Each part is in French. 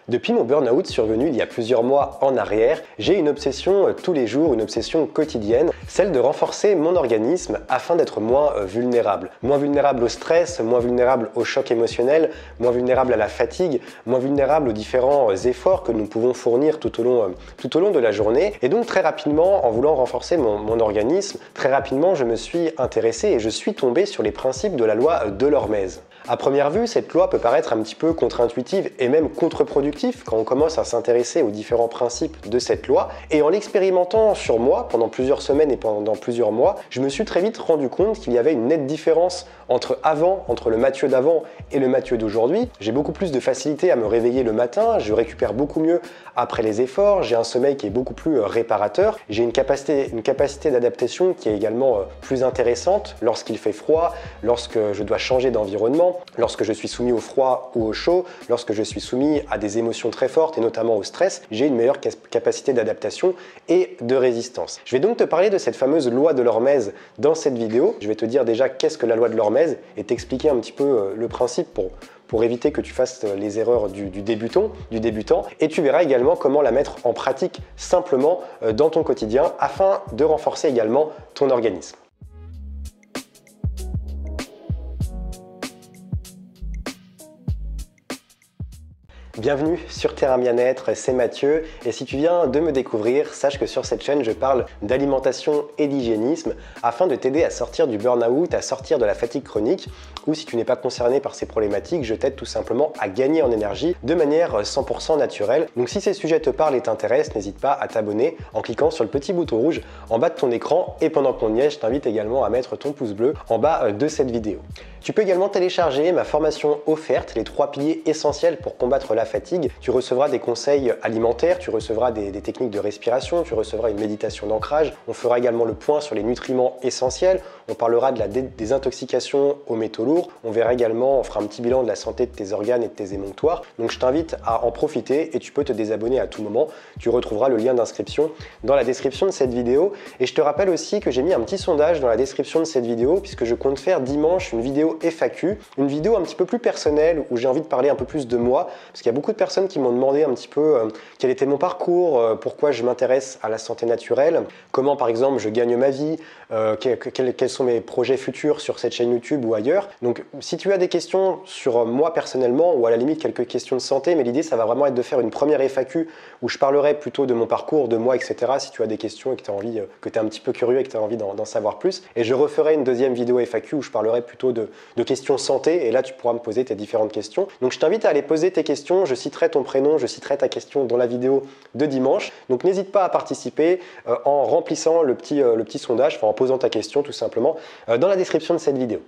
Depuis mon burn-out survenu il y a plusieurs mois en arrière, j'ai une obsession tous les jours, une obsession quotidienne, celle de renforcer mon organisme afin d'être moins vulnérable. Moins vulnérable au stress, moins vulnérable au choc émotionnel, moins vulnérable à la fatigue, moins vulnérable aux différents efforts que nous pouvons fournir tout au long de la journée. Et donc très rapidement, en voulant renforcer mon organisme, très rapidement je me suis intéressé et je suis tombé sur les principes de la loi de l'Hormèse. À première vue, cette loi peut paraître un petit peu contre-intuitive et même contre-productive quand on commence à s'intéresser aux différents principes de cette loi. Et en l'expérimentant sur moi pendant plusieurs semaines et pendant plusieurs mois, je me suis très vite rendu compte qu'il y avait une nette différence entre le Mathieu d'avant et le Mathieu d'aujourd'hui. J'ai beaucoup plus de facilité à me réveiller le matin, je récupère beaucoup mieux après les efforts, j'ai un sommeil qui est beaucoup plus réparateur, j'ai une capacité d'adaptation qui est également plus intéressante lorsqu'il fait froid, lorsque je dois changer d'environnement, lorsque je suis soumis au froid ou au chaud, lorsque je suis soumis à des émotions très fortes et notamment au stress, j'ai une meilleure capacité d'adaptation et de résistance. Je vais donc te parler de cette fameuse loi de l'Hormèse dans cette vidéo. Je vais te dire déjà qu'est-ce que la loi de l'Hormèse et t'expliquer un petit peu le principe pour éviter que tu fasses les erreurs du débutant. Et tu verras également comment la mettre en pratique simplement dans ton quotidien afin de renforcer également ton organisme. Bienvenue sur Terrain Bien-être, c'est Mathieu et si tu viens de me découvrir, sache que sur cette chaîne je parle d'alimentation et d'hygiénisme afin de t'aider à sortir du burn-out, à sortir de la fatigue chronique ou si tu n'es pas concerné par ces problématiques, je t'aide tout simplement à gagner en énergie de manière 100% naturelle. Donc si ces sujets te parlent et t'intéressent, n'hésite pas à t'abonner en cliquant sur le petit bouton rouge en bas de ton écran et pendant qu'on y est, je t'invite également à mettre ton pouce bleu en bas de cette vidéo. Tu peux également télécharger ma formation offerte, les 3 piliers essentiels pour combattre la fatigue. Tu recevras des conseils alimentaires, tu recevras des techniques de respiration, tu recevras une méditation d'ancrage. On fera également le point sur les nutriments essentiels. On parlera de la désintoxication aux métaux lourds. On verra également, on fera un petit bilan de la santé de tes organes et de tes émonctoires. Donc je t'invite à en profiter et tu peux te désabonner à tout moment. Tu retrouveras le lien d'inscription dans la description de cette vidéo. Et je te rappelle aussi que j'ai mis un petit sondage dans la description de cette vidéo puisque je compte faire dimanche une vidéo FAQ, une vidéo un petit peu plus personnelle où j'ai envie de parler un peu plus de moi parce qu'il y a beaucoup de personnes qui m'ont demandé un petit peu quel était mon parcours, pourquoi je m'intéresse à la santé naturelle, comment par exemple je gagne ma vie, quels sont mes projets futurs sur cette chaîne YouTube ou ailleurs. Donc si tu as des questions sur moi personnellement ou à la limite quelques questions de santé, mais l'idée ça va vraiment être de faire une première FAQ où je parlerai plutôt de mon parcours, de moi, etc. si tu as des questions et que tu as envie, que tu es un petit peu curieux et que tu as envie d'en savoir plus. Et je referai une deuxième vidéo FAQ où je parlerai plutôt de questions santé et là tu pourras me poser tes différentes questions. Donc je t'invite à aller poser tes questions, je citerai ton prénom, je citerai ta question dans la vidéo de dimanche. Donc n'hésite pas à participer en remplissant le petit sondage, enfin en posant ta question tout simplement dans la description de cette vidéo.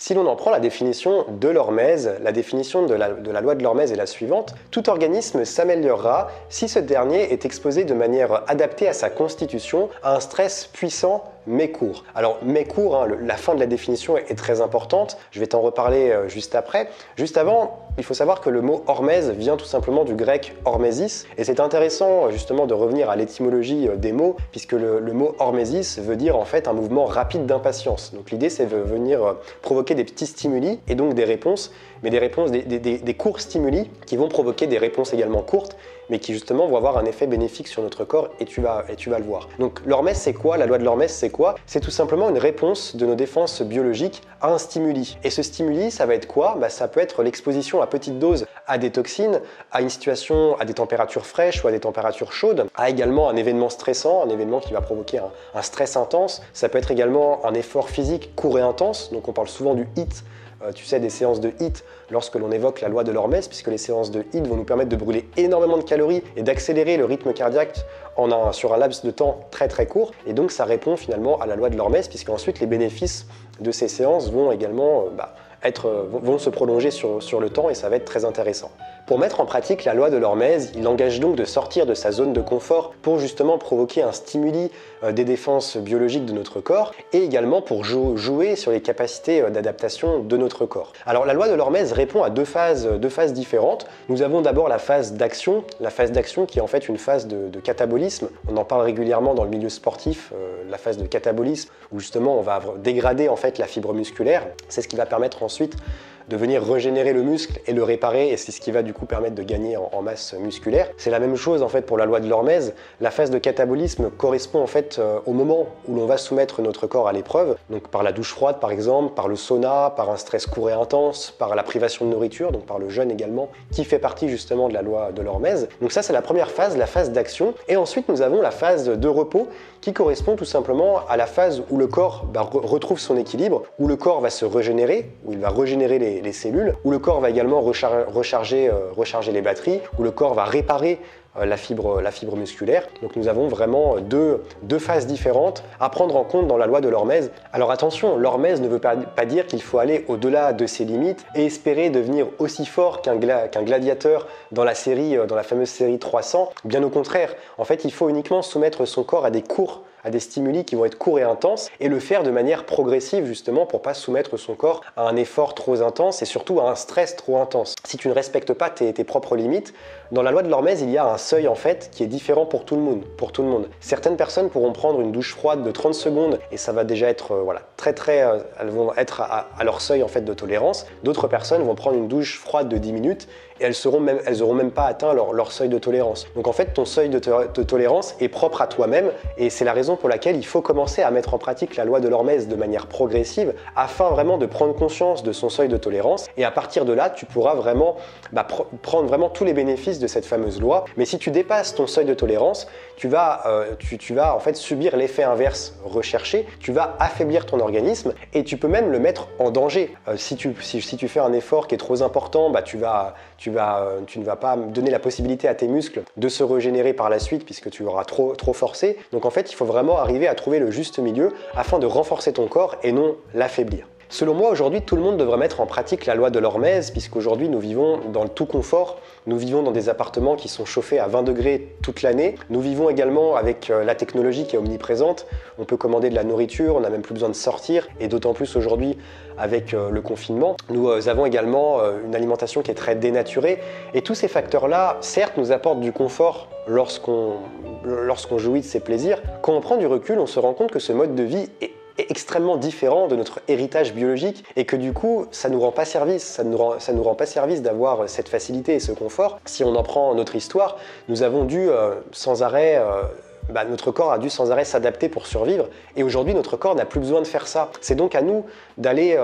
Si l'on en prend la définition de l'Hormèse, la définition de la loi de l'Hormèse est la suivante. Tout organisme s'améliorera si ce dernier est exposé de manière adaptée à sa constitution à un stress puissant mais court. Alors mais court, la fin de la définition est très importante, je vais t'en reparler juste après. Juste avant, il faut savoir que le mot hormèse vient tout simplement du grec hormesis et c'est intéressant justement de revenir à l'étymologie des mots puisque le mot hormesis veut dire en fait un mouvement rapide d'impatience. Donc l'idée c'est de venir provoquer des petits stimuli et donc des réponses, mais des courts stimuli qui vont provoquer des réponses également courtes mais qui justement vont avoir un effet bénéfique sur notre corps et tu vas le voir. Donc l'hormèse c'est quoi? La loi de l'hormèse c'est quoi? C'est tout simplement une réponse de nos défenses biologiques à un stimuli. Et ce stimuli, ça va être quoi? Ça peut être l'exposition à petite dose à des toxines, à une situation, à des températures fraîches ou à des températures chaudes, à également un événement stressant, un événement qui va provoquer un stress intense. Ça peut être également un effort physique court et intense, donc on parle souvent du HIIT. Tu sais, des séances de HIIT lorsque l'on évoque la loi de l'Hormèse, puisque les séances de HIIT vont nous permettre de brûler énormément de calories et d'accélérer le rythme cardiaque sur un laps de temps très très court. Et donc ça répond finalement à la loi de l'Hormèse, puisque ensuite les bénéfices de ces séances vont également vont se prolonger sur le temps et ça va être très intéressant. Pour mettre en pratique la loi de l'Hormèse, il engage donc de sortir de sa zone de confort pour justement provoquer un stimuli des défenses biologiques de notre corps et également pour jouer sur les capacités d'adaptation de notre corps. Alors la loi de l'Hormèse répond à deux phases différentes. Nous avons d'abord la phase d'action qui est en fait une phase de catabolisme. On en parle régulièrement dans le milieu sportif, la phase de catabolisme où justement on va dégrader en fait la fibre musculaire. C'est ce qui va permettre ensuite de venir régénérer le muscle et le réparer, et c'est ce qui va du coup permettre de gagner en masse musculaire. C'est la même chose en fait pour la loi de l'hormèse. La phase de catabolisme correspond en fait au moment où l'on va soumettre notre corps à l'épreuve, donc par la douche froide par exemple, par le sauna, par un stress court et intense, par la privation de nourriture, donc par le jeûne également, qui fait partie justement de la loi de l'hormèse. Donc ça c'est la première phase, la phase d'action. Et ensuite nous avons la phase de repos qui correspond tout simplement à la phase où le corps retrouve son équilibre, où le corps va se régénérer, où il va régénérer les cellules, où le corps va également recharger les batteries, où le corps va réparer la fibre musculaire. Donc nous avons vraiment deux phases différentes à prendre en compte dans la loi de l'hormèse. Alors attention, l'hormèse ne veut pas dire qu'il faut aller au-delà de ses limites et espérer devenir aussi fort qu'un gladiateur dans la fameuse série 300. Bien au contraire, en fait il faut uniquement soumettre son corps à des stimuli qui vont être courts et intenses et le faire de manière progressive justement pour pas soumettre son corps à un effort trop intense et surtout à un stress trop intense. Si tu ne respectes pas tes propres limites, dans la loi de l'hormèse, il y a un seuil en fait qui est différent pour tout le monde. Certaines personnes pourront prendre une douche froide de 30 secondes et ça va déjà être elles vont être à leur seuil en fait de tolérance. D'autres personnes vont prendre une douche froide de 10 minutes et elles auront même pas atteint leur seuil de tolérance. Donc en fait, ton seuil de tolérance est propre à toi-même et c'est la raison pour laquelle il faut commencer à mettre en pratique la loi de l'hormèse de manière progressive afin vraiment de prendre conscience de son seuil de tolérance et à partir de là, tu pourras vraiment prendre vraiment tous les bénéfices de cette fameuse loi. Mais si tu dépasses ton seuil de tolérance, tu vas en fait subir l'effet inverse recherché, tu vas affaiblir ton organisme et tu peux même le mettre en danger. Si tu fais un effort qui est trop important, tu ne vas pas donner la possibilité à tes muscles de se régénérer par la suite puisque tu auras trop forcé. Donc en fait, il faut vraiment arriver à trouver le juste milieu afin de renforcer ton corps et non l'affaiblir. Selon moi, aujourd'hui, tout le monde devrait mettre en pratique la loi de l'hormèse puisqu'aujourd'hui, nous vivons dans le tout confort. Nous vivons dans des appartements qui sont chauffés à 20 degrés toute l'année. Nous vivons également avec la technologie qui est omniprésente. On peut commander de la nourriture, on n'a même plus besoin de sortir et d'autant plus aujourd'hui avec le confinement. Nous avons également une alimentation qui est très dénaturée et tous ces facteurs-là, certes, nous apportent du confort lorsqu'on jouit de ses plaisirs. Quand on prend du recul, on se rend compte que ce mode de vie est extrêmement différent de notre héritage biologique et que du coup ça nous rend pas service, ça nous rend pas service d'avoir cette facilité et ce confort. Si on en prend notre histoire, nous avons dû sans arrêt notre corps a dû sans arrêt s'adapter pour survivre et aujourd'hui notre corps n'a plus besoin de faire ça. C'est donc à nous d'aller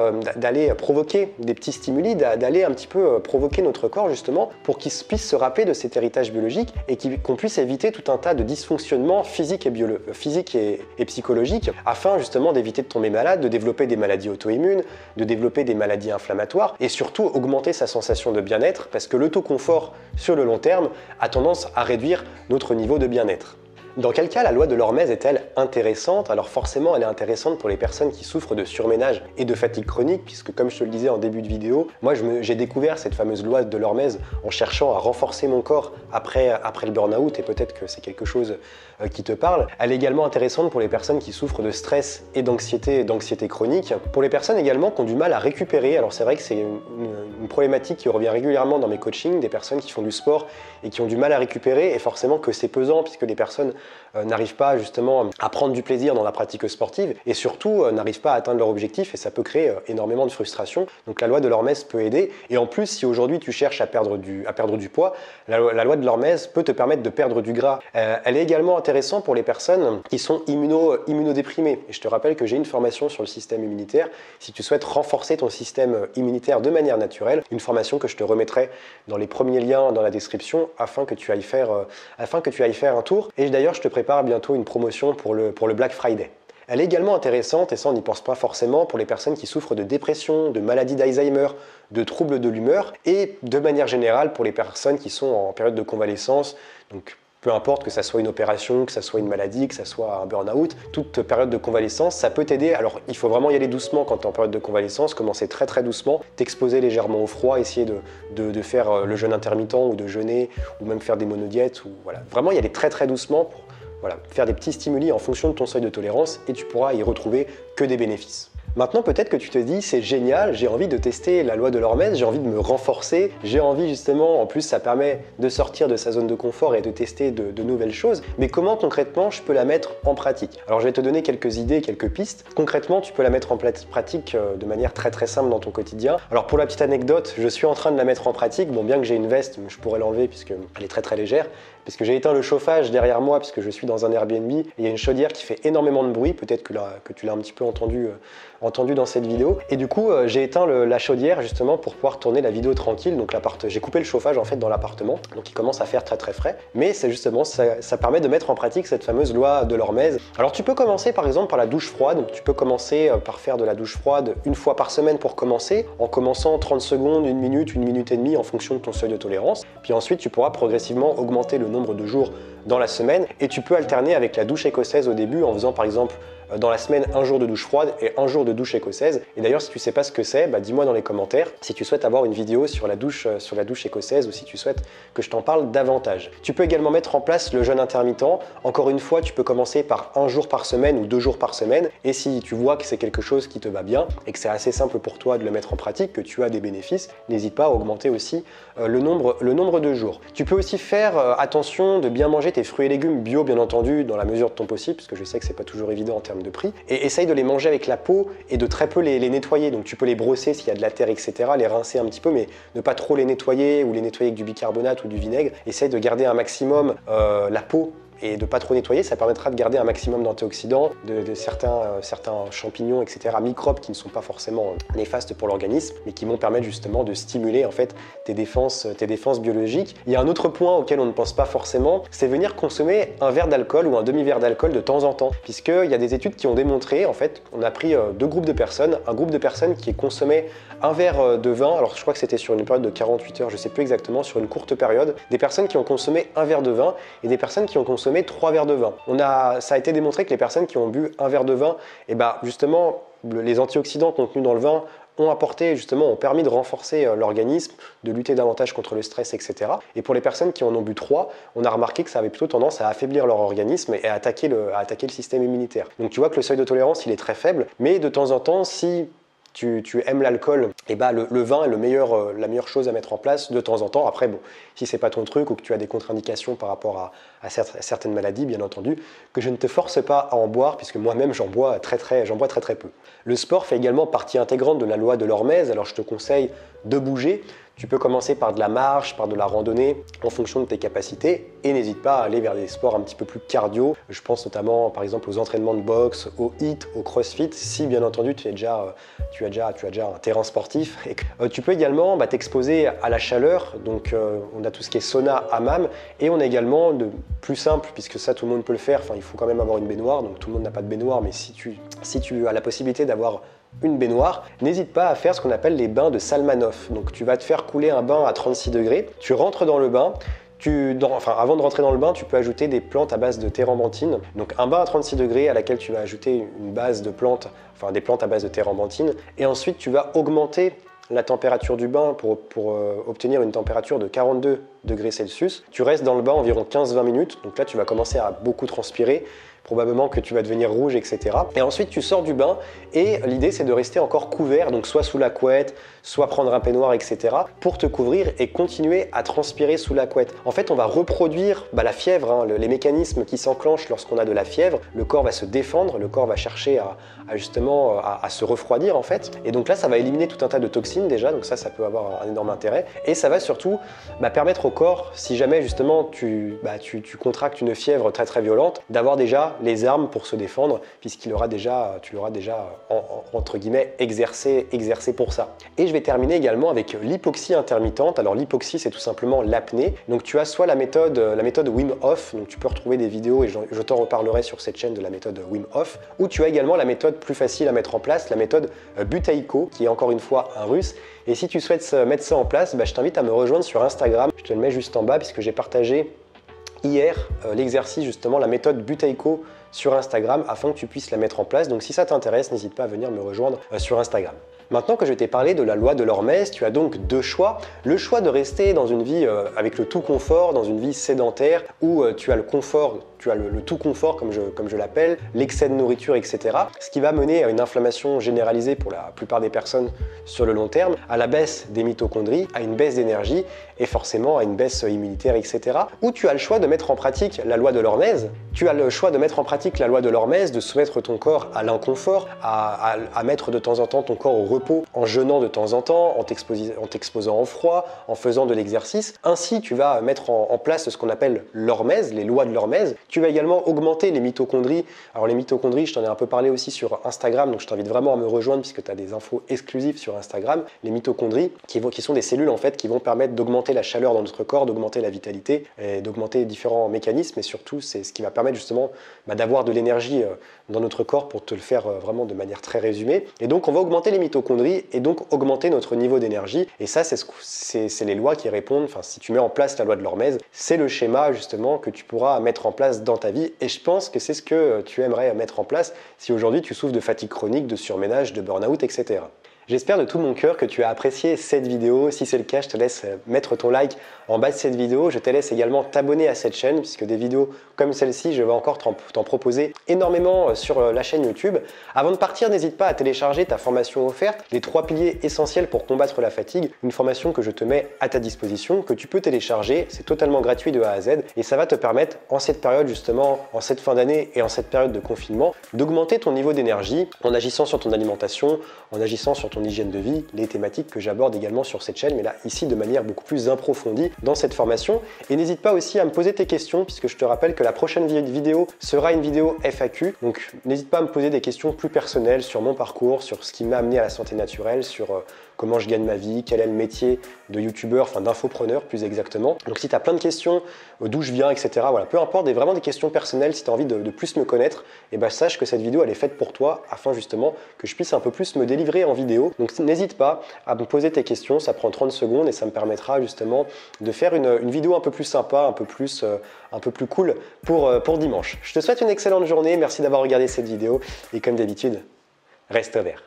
provoquer des petits stimuli, d'aller un petit peu provoquer notre corps justement pour qu'il puisse se rappeler de cet héritage biologique et qu'on puisse éviter tout un tas de dysfonctionnements physiques et psychologiques afin justement d'éviter de tomber malade, de développer des maladies auto-immunes, de développer des maladies inflammatoires et surtout augmenter sa sensation de bien-être parce que l'autoconfort sur le long terme a tendance à réduire notre niveau de bien-être. Dans quel cas la loi de l'hormèse est-elle intéressante? Alors forcément, elle est intéressante pour les personnes qui souffrent de surménage et de fatigue chronique, puisque comme je te le disais en début de vidéo, moi j'ai découvert cette fameuse loi de l'hormèse en cherchant à renforcer mon corps après le burn-out, et peut-être que c'est quelque chose qui te parle. Elle est également intéressante pour les personnes qui souffrent de stress et d'anxiété chronique. Pour les personnes également qui ont du mal à récupérer, alors c'est vrai que c'est une problématique qui revient régulièrement dans mes coachings, des personnes qui font du sport et qui ont du mal à récupérer, et forcément que c'est pesant puisque les personnes n'arrivent pas justement à prendre du plaisir dans la pratique sportive et surtout n'arrivent pas à atteindre leur objectif et ça peut créer énormément de frustration. Donc la loi de l'hormèse peut aider et en plus si aujourd'hui tu cherches à perdre du poids, la loi de l'hormèse peut te permettre de perdre du gras. Elle est également intéressante pour les personnes qui sont immunodéprimées et je te rappelle que j'ai une formation sur le système immunitaire. Si tu souhaites renforcer ton système immunitaire de manière naturelle, une formation que je te remettrai dans les premiers liens dans la description afin que tu ailles faire un tour. Et d'ailleurs je te prépare bientôt une promotion pour le Black Friday. Elle est également intéressante, et ça on n'y pense pas forcément, pour les personnes qui souffrent de dépression, de maladie d'Alzheimer, de troubles de l'humeur et de manière générale pour les personnes qui sont en période de convalescence. Donc peu importe que ça soit une opération, que ça soit une maladie, que ça soit un burn-out, toute période de convalescence, ça peut t'aider. Alors il faut vraiment y aller doucement quand tu es en période de convalescence, commencer très très doucement, t'exposer légèrement au froid, essayer de faire le jeûne intermittent ou de jeûner ou même faire des monodiètes. Ou, voilà. Vraiment y aller très très doucement pour faire des petits stimuli en fonction de ton seuil de tolérance et tu pourras y retrouver que des bénéfices. Maintenant, peut-être que tu te dis, c'est génial, j'ai envie de tester la loi de l'hormèse, j'ai envie de me renforcer, j'ai envie justement, en plus ça permet de sortir de sa zone de confort et de tester de nouvelles choses, mais comment concrètement je peux la mettre en pratique? Alors je vais te donner quelques idées, quelques pistes. Concrètement, tu peux la mettre en pratique de manière très simple dans ton quotidien. Alors pour la petite anecdote, je suis en train de la mettre en pratique, bon bien que j'ai une veste, je pourrais l'enlever puisqu'elle est très légère, puisque j'ai éteint le chauffage derrière moi puisque je suis dans un Airbnb et il y a une chaudière qui fait énormément de bruit, peut-être que tu l'as un petit peu entendu dans cette vidéo, et du coup j'ai éteint la chaudière justement pour pouvoir tourner la vidéo tranquille. Donc j'ai coupé le chauffage en fait dans l'appartement, donc il commence à faire très frais, mais c'est justement ça permet de mettre en pratique cette fameuse loi de l'hormèse. Alors tu peux commencer par exemple par la douche froide, donc tu peux commencer par faire de la douche froide une fois par semaine pour commencer, en commençant 30 secondes, 1 minute, 1 minute et demie en fonction de ton seuil de tolérance, puis ensuite tu pourras progressivement augmenter le nombre de jours dans la semaine, et tu peux alterner avec la douche écossaise au début en faisant par exemple dans la semaine un jour de douche froide et un jour de douche écossaise. Et d'ailleurs si tu sais pas ce que c'est, dis-moi dans les commentaires si tu souhaites avoir une vidéo sur la douche écossaise ou si tu souhaites que je t'en parle davantage. Tu peux également mettre en place le jeûne intermittent. Encore une fois, tu peux commencer par 1 jour par semaine ou 2 jours par semaine, et si tu vois que c'est quelque chose qui te va bien et que c'est assez simple pour toi de le mettre en pratique, que tu as des bénéfices, n'hésite pas à augmenter aussi le nombre de jours. Tu peux aussi faire attention de bien manger tes fruits et légumes bio, bien entendu, dans la mesure de ton possible, parce que je sais que c'est pas toujours évident en termes de prix, et essaye de les manger avec la peau et de très peu les nettoyer. Donc tu peux les brosser s'il y a de la terre, etc., les rincer un petit peu, mais ne pas trop les nettoyer ou les nettoyer avec du bicarbonate ou du vinaigre. Essaye de garder un maximum la peau et de pas trop nettoyer, ça permettra de garder un maximum d'antioxydants, de certains champignons, etc., microbes qui ne sont pas forcément néfastes pour l'organisme, mais qui vont permettre justement de stimuler en fait tes défenses biologiques. Il y a un autre point auquel on ne pense pas forcément, c'est venir consommer un verre d'alcool ou un demi-verre d'alcool de temps en temps, puisqu'il y a des études qui ont démontré, en fait, on a pris 2 groupes de personnes, un groupe de personnes qui consommait un verre de vin, alors je crois que c'était sur une période de 48 heures, je sais plus exactement, sur une courte période, des personnes qui ont consommé un verre de vin et des personnes qui ont consommé 3 verres de vin. Ça a été démontré que les personnes qui ont bu un verre de vin, justement, les antioxydants contenus dans le vin ont permis de renforcer l'organisme, de lutter davantage contre le stress, etc. Et pour les personnes qui en ont bu 3, on a remarqué que ça avait plutôt tendance à affaiblir leur organisme et à attaquer le système immunitaire. Donc tu vois que le seuil de tolérance, il est très faible, mais de temps en temps, si tu aimes l'alcool, le vin est la meilleure chose à mettre en place de temps en temps. Après, bon, si c'est pas ton truc ou que tu as des contre-indications par rapport à certaines maladies, bien entendu, que je ne te force pas à en boire, puisque moi-même j'en bois très peu. Le sport fait également partie intégrante de la loi de l'hormèse, alors je te conseille de bouger. Tu peux commencer par de la marche, par de la randonnée, en fonction de tes capacités, et n'hésite pas à aller vers des sports un petit peu plus cardio. Je pense notamment, par exemple, aux entraînements de boxe, au HIIT, au CrossFit, si bien entendu tu as déjà un terrain sportif. Et tu peux également t'exposer à la chaleur, donc on a tout ce qui est sauna, hammam, et on a également de plus simple, puisque ça tout le monde peut le faire, il faut quand même avoir une baignoire, donc tout le monde n'a pas de baignoire, mais si tu as la possibilité d'avoir une baignoire, n'hésite pas à faire ce qu'on appelle les bains de Salmanov. Donc tu vas te faire couler un bain à 36 degrés, tu rentres dans le bain, avant de rentrer dans le bain, tu peux ajouter des plantes à base de térébenthine. Donc un bain à 36 degrés à laquelle tu vas ajouter une base de plantes, des plantes à base de térébenthine, et ensuite tu vas augmenter la température du bain pour obtenir une température de 42 degrés Celsius. Tu restes dans le bain environ 15-20 minutes, donc là tu vas commencer à beaucoup transpirer, probablement que tu vas devenir rouge, etc. Et ensuite tu sors du bain et l'idée c'est de rester encore couvert, donc soit sous la couette, soit prendre un peignoir, etc. pour te couvrir et continuer à transpirer sous la couette. En fait on va reproduire la fièvre, les mécanismes qui s'enclenchent lorsqu'on a de la fièvre. Le corps va se défendre, le corps va chercher à se refroidir en fait. Et donc là ça va éliminer tout un tas de toxines déjà, donc ça peut avoir un énorme intérêt. Et ça va surtout permettre au corps, si jamais justement tu contractes une fièvre très violente, d'avoir déjà les armes pour se défendre, puisqu'il aura déjà, tu l'auras déjà entre guillemets exercé pour ça. Et je vais terminer également avec l'hypoxie intermittente. Alors l'hypoxie c'est tout simplement l'apnée. Donc tu as soit la méthode Wim Hof, donc tu peux retrouver des vidéos et je t'en reparlerai sur cette chaîne de la méthode Wim Hof, ou tu as également la méthode plus facile à mettre en place, la méthode Buteyko, qui est encore une fois un russe. Et si tu souhaites mettre ça en place, je t'invite à me rejoindre sur Instagram. Je te le mets juste en bas puisque j'ai partagé hier l'exercice, justement la méthode Buteyko sur Instagram, afin que tu puisses la mettre en place. Donc si ça t'intéresse, n'hésite pas à venir me rejoindre sur Instagram. Maintenant que je t'ai parlé de la loi de l'hormèse, tu as donc 2 choix. Le choix de rester dans une vie avec le tout confort, dans une vie sédentaire, où tu as le confort tu as le tout confort comme je l'appelle, l'excès de nourriture, etc. Ce qui va mener à une inflammation généralisée pour la plupart des personnes sur le long terme, à la baisse des mitochondries, à une baisse d'énergie et forcément à une baisse immunitaire, etc. Ou tu as le choix de mettre en pratique la loi de l'hormèse. Tu as le choix de mettre en pratique la loi de l'hormèse, de soumettre ton corps à l'inconfort, à mettre de temps en temps ton corps au repos, en jeûnant de temps en temps, en t'exposant au froid, en faisant de l'exercice. Ainsi, tu vas mettre en place ce qu'on appelle l'hormèse, les lois de l'hormèse. Tu vas également augmenter les mitochondries. Alors les mitochondries, je t'en ai un peu parlé aussi sur Instagram, donc je t'invite vraiment à me rejoindre puisque tu as des infos exclusives sur Instagram. Les mitochondries, qui sont des cellules en fait qui vont permettre d'augmenter la chaleur dans notre corps, d'augmenter la vitalité et d'augmenter différents mécanismes. Et surtout, c'est ce qui va permettre justement d'avoir de l'énergie dans notre corps pour te le faire vraiment de manière très résumée. Et donc, on va augmenter les mitochondries et donc augmenter notre niveau d'énergie. Et ça, c'est les lois qui répondent. Enfin, si tu mets en place la loi de l'hormèse, c'est le schéma justement que tu pourras mettre en place dans ta vie. Et je pense que c'est ce que tu aimerais mettre en place si aujourd'hui tu souffres de fatigue chronique, de surménage, de burn-out, etc. J'espère de tout mon cœur que tu as apprécié cette vidéo. Si c'est le cas, je te laisse mettre ton like en bas de cette vidéo. Je te laisse également t'abonner à cette chaîne puisque des vidéos comme celle-ci, je vais encore t'en proposer énormément sur la chaîne YouTube. Avant de partir, n'hésite pas à télécharger ta formation offerte, les 3 piliers essentiels pour combattre la fatigue, une formation que je te mets à ta disposition, que tu peux télécharger. C'est totalement gratuit de A à Z et ça va te permettre en cette période justement, en cette fin d'année et en cette période de confinement, d'augmenter ton niveau d'énergie en agissant sur ton alimentation, en agissant sur ton hygiène de vie, les thématiques que j'aborde également sur cette chaîne, mais là ici de manière beaucoup plus approfondie dans cette formation. Et n'hésite pas aussi à me poser tes questions puisque je te rappelle que la prochaine vidéo sera une vidéo FAQ, donc n'hésite pas à me poser des questions plus personnelles sur mon parcours, sur ce qui m'a amené à la santé naturelle, sur comment je gagne ma vie, quel est le métier de youtubeur, enfin d'infopreneur plus exactement. Donc si tu as plein de questions, d'où je viens, etc. Voilà, peu importe, vraiment des questions personnelles, si tu as envie de plus me connaître, et sache que cette vidéo elle est faite pour toi afin justement que je puisse un peu plus me délivrer en vidéo. Donc n'hésite pas à me poser tes questions, ça prend 30 secondes et ça me permettra justement de faire une vidéo un peu plus sympa, un peu plus cool pour dimanche. Je te souhaite une excellente journée, merci d'avoir regardé cette vidéo et comme d'habitude, reste vert.